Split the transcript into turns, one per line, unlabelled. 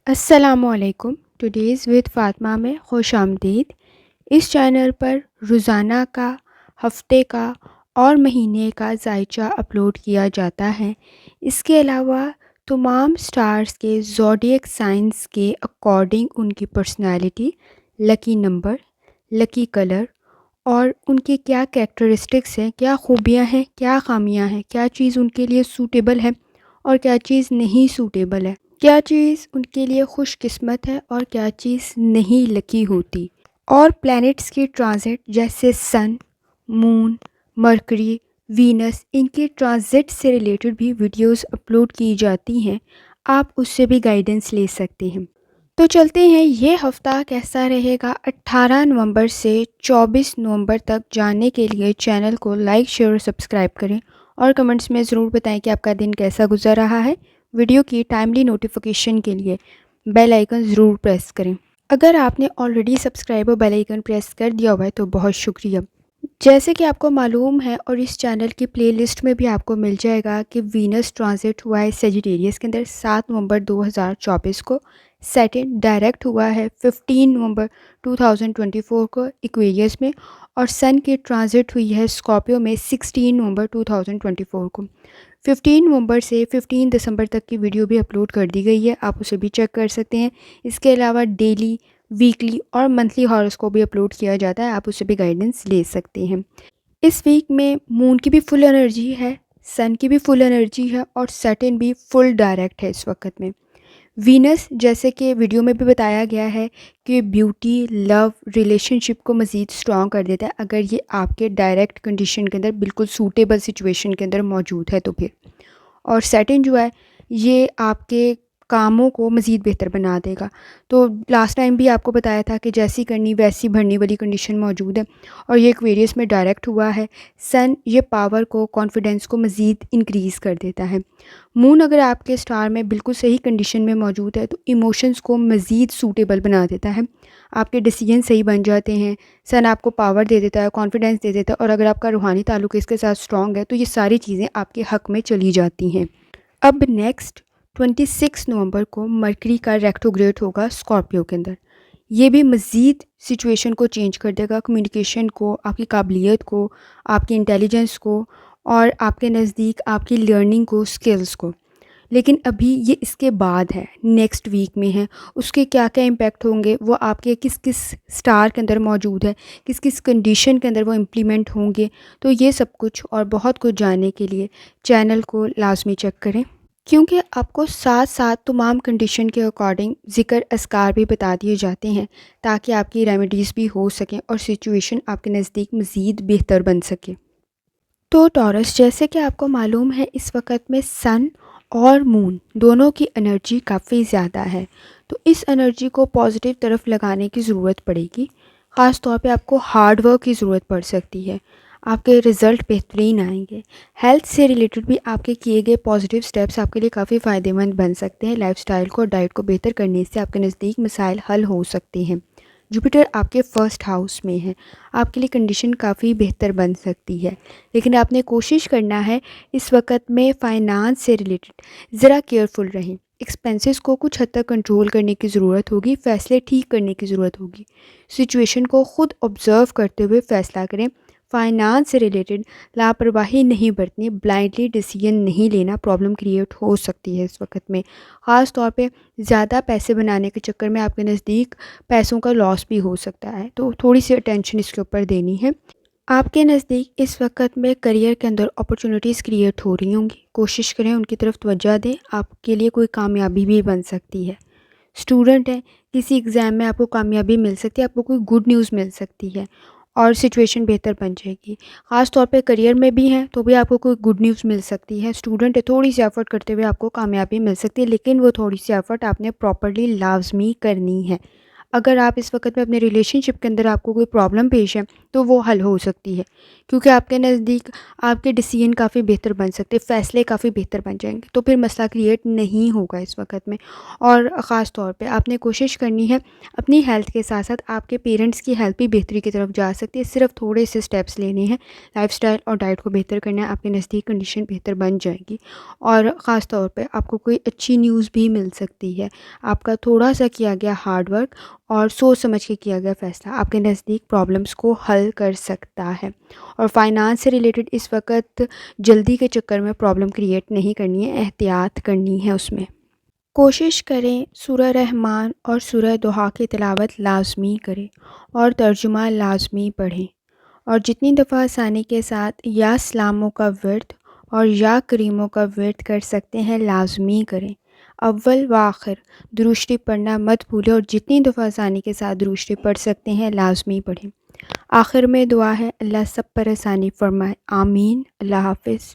अस्सलामुअलैकुम। Today's with Fatima में खुश आमदीद। इस चैनल पर रोज़ाना का, हफ्ते का और महीने का जायचा अपलोड किया जाता है। इसके अलावा तमाम स्टार्स के ज़ोडिएक साइंस के अकॉर्डिंग उनकी personality, lucky number, lucky colour और उनकी क्या कैरेक्टरिस्टिक्स हैं, क्या खूबियाँ हैं, क्या ख़ामियाँ हैं, क्या चीज़ उनके लिए सूटेबल है और क्या चीज़ नहीं सूटेबल है, क्या चीज़ उनके लिए खुशकिस्मत है और क्या चीज़ नहीं लकी होती। और प्लैनेट्स की ट्रांजिट जैसे सन, मून, मरकरी, वीनस, इनके ट्रांजिट से रिलेटेड भी वीडियोस अपलोड की जाती हैं। आप उससे भी गाइडेंस ले सकते हैं। तो चलते हैं, ये हफ़्ता कैसा रहेगा 18 नवंबर से 24 नवंबर तक जानने के लिए चैनल को लाइक, शेयर और सब्सक्राइब करें और कमेंट्स में ज़रूर बताएं कि आपका दिन कैसा गुजर रहा है। वीडियो की टाइमली नोटिफिकेशन के लिए बेल आइकन ज़रूर प्रेस करें। अगर आपने ऑलरेडी सब्सक्राइब और बेल आइकन प्रेस कर दिया हुआ है तो बहुत शुक्रिया। जैसे कि आपको मालूम है और इस चैनल की प्लेलिस्ट में भी आपको मिल जाएगा कि वीनस ट्रांजिट हुआ है सेजिटेरियस के अंदर 7 नवंबर 2024 को। सैटर्न डायरेक्ट हुआ है 15 नवंबर 2024 को एक्वेरियस में। और सन की ट्रांजिट हुई है स्कॉर्पियो में 16 नवंबर 2024 को। 15 नवंबर से 15 दिसंबर तक की वीडियो भी अपलोड कर दी गई है, आप उसे भी चेक कर सकते हैं। इसके अलावा डेली, वीकली और मंथली हॉरोस्कोप भी अपलोड किया जाता है, आप उससे भी गाइडेंस ले सकते हैं। इस वीक में मून की भी फुल एनर्जी है, सन की भी फुल एनर्जी है और सैटर्न भी फुल डायरेक्ट है इस वक्त में। वीनस, जैसे कि वीडियो में भी बताया गया है कि ब्यूटी, लव, रिलेशनशिप को मज़ीद स्ट्रॉन्ग कर देता है अगर ये आपके डायरेक्ट कंडीशन के अंदर, बिल्कुल सूटेबल सिचुएशन के अंदर मौजूद है तो फिर। और सैटर्न जो है ये आपके कामों को मज़ीद बेहतर बना देगा। तो लास्ट टाइम भी आपको बताया था कि जैसी करनी वैसी भरने वाली कंडीशन मौजूद है और ये एक्वेरियस में डायरेक्ट हुआ है। सन ये पावर को, कॉन्फिडेंस को मज़ीद इंक्रीज़ कर देता है। मून अगर आपके स्टार में बिल्कुल सही कंडीशन में मौजूद है तो इमोशंस को मज़ीद सूटेबल बना देता है, आपके डिसीजन सही बन जाते हैं। सन आपको पावर दे देता है, कॉन्फिडेंस दे देता है और अगर आपका रूहानी ताल्लुक इसके साथ स्ट्रॉन्ग है तो ये सारी चीज़ें आपके हक़ में चली जाती हैं। अब नेक्स्ट 26 नवंबर को मरकरी का रेट्रोग्रेड होगा स्कॉर्पियो के अंदर। ये भी मज़ीद सिचुएशन को चेंज कर देगा, कम्युनिकेशन को, आपकी काबिलियत को, आपकी इंटेलिजेंस को और आपके नज़दीक आपकी लर्निंग को, स्किल्स को। लेकिन अभी ये इसके बाद है, नेक्स्ट वीक में है। उसके क्या क्या इम्पैक्ट होंगे, वो आपके किस किस स्टार के अंदर मौजूद है, किस किस कंडीशन के अंदर वो इम्प्लीमेंट होंगे। तो ये सब कुछ और बहुत कुछ जानने के लिए चैनल को लाजमी चेक करें, क्योंकि आपको साथ साथ तमाम कंडीशन के अकॉर्डिंग ज़िक्र अस्कार भी बता दिए जाते हैं ताकि आपकी रेमेडीज़ भी हो सकें और सिचुएशन आपके नज़दीक मज़ीद बेहतर बन सके। तो टॉरस, जैसे कि आपको मालूम है इस वक्त में सन और मून दोनों की एनर्जी काफ़ी ज़्यादा है। तो इस एनर्जी को पॉजिटिव तरफ लगाने की ज़रूरत पड़ेगी। ख़ास तौर पे आपको हार्ड वर्क की ज़रूरत पड़ सकती है, आपके रिज़ल्ट बेहतरीन आएंगे। हेल्थ से रिलेटेड भी आपके किए गए पॉजिटिव स्टेप्स आपके लिए काफ़ी फ़ायदेमंद बन सकते हैं। लाइफस्टाइल को, डाइट को बेहतर करने से आपके नज़दीक मसाइल हल हो सकते हैं। जुपिटर आपके फर्स्ट हाउस में है, आपके लिए कंडीशन काफ़ी बेहतर बन सकती है। लेकिन आपने कोशिश करना है इस वक्त में फ़ाइनांस से रिलेटेड ज़रा केयरफुल रहें। एक्सपेंसेस को कुछ हद तक कंट्रोल करने की ज़रूरत होगी, फ़ैसले ठीक करने की ज़रूरत होगी। सिचुएशन को ख़ुद ऑब्ज़र्व करते हुए फ़ैसला करें। फाइनेंस से रिलेटेड लापरवाही नहीं बरतनी, ब्लाइंडली डिसीजन नहीं लेना, प्रॉब्लम क्रिएट हो सकती है इस वक्त में। ख़ास तौर पे ज़्यादा पैसे बनाने के चक्कर में आपके नज़दीक पैसों का लॉस भी हो सकता है, तो थोड़ी सी अटेंशन इसके ऊपर देनी है। आपके नज़दीक इस वक्त में करियर के अंदर अपॉर्चुनिटीज़ क्रिएट हो रही होंगी, कोशिश करें उनकी तरफ तवज्जो दें, आपके लिए कोई कामयाबी भी बन सकती है। स्टूडेंट हैं, किसी एग्ज़ाम में आपको कामयाबी मिल सकती है, आपको कोई गुड न्यूज़ मिल सकती है और सिचुएशन बेहतर बन जाएगी। ख़ास तौर पे करियर में भी हैं तो भी आपको कोई गुड न्यूज़ मिल सकती है। स्टूडेंट है, थोड़ी सी एफ़र्ट करते हुए आपको कामयाबी मिल सकती है, लेकिन वो थोड़ी सी एफ़र्ट आपने प्रॉपर्ली लाजमी करनी है। अगर आप इस वक़्त में अपने रिलेशनशिप के अंदर आपको कोई प्रॉब्लम पेश है, तो वो हल हो सकती है, क्योंकि आपके नज़दीक आपके डिसीजन काफ़ी बेहतर बन सकते हैं, फ़ैसले काफ़ी बेहतर बन जाएँगे। तो फिर मसला क्रिएट नहीं होगा इस वक़्त में। और ख़ास तौर पे आपने कोशिश करनी है अपनी हेल्थ के साथ-साथ आपके पेरेंट्स की हेल्थ भी बेहतरी की तरफ जा सकती है। सिर्फ़ थोड़े से स्टेप्स लेने हैं, लाइफ़स्टाइल और डाइट को बेहतर करना है, आपके नज़दीक कंडीशन बेहतर बन जाएगी। और ख़ास तौर पे आपको कोई अच्छी न्यूज़ भी मिल सकती है। आपका थोड़ा-सा किया गया हार्ड वर्क और सोच समझ के किया गया फ़ैसला आपके नज़दीक प्रॉब्लम्स को हल कर सकता है। और फ़ाइनेंस से रिलेटेड इस वक़्त जल्दी के चक्कर में प्रॉब्लम क्रिएट नहीं करनी है, एहतियात करनी है उसमें। कोशिश करें सूरह रहमान और सूरह दुहा की तिलावत लाज़मी करें और तर्जुमा लाज़मी पढ़ें। और जितनी दफ़ा आसानी के साथ या इस्लामों का विर्द और या करीमों का विर्द कर सकते हैं लाज़मी करें। अव्वल व आखिर दुरूशरी पढ़ना मत भूलें और जितनी दफ़ा आसानी के साथ दुरूशरी पढ़ सकते हैं लाज़मी पढ़ें। आखिर में दुआ है, अल्लाह सब पर आसानी फ़रमाए। आमीन। अल्लाह हाफ़िज़।